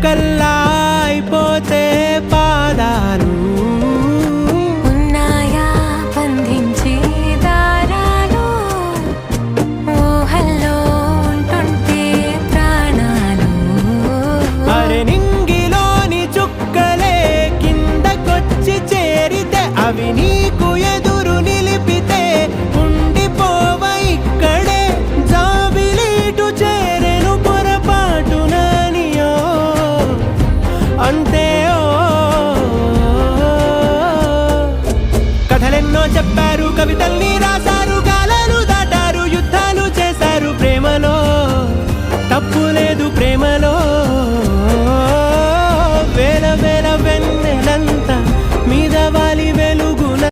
చుక్కల్లా అయిపోతే పాదాలు ఉన్నాయా బంధించే దారాలు ఊహల్లో ఉంటుంటే ప్రాణాలు అరే నింగిలోని చుక్కలే కిందకొచ్చి చేరితే అవి నీకు ఎదురు నిలిపితే ఉండిపోవ ఇక్కడే జాబిలీటు చేరెను పొరపాటుననియో అంతే కథలెన్నో చెప్పారు కవితలు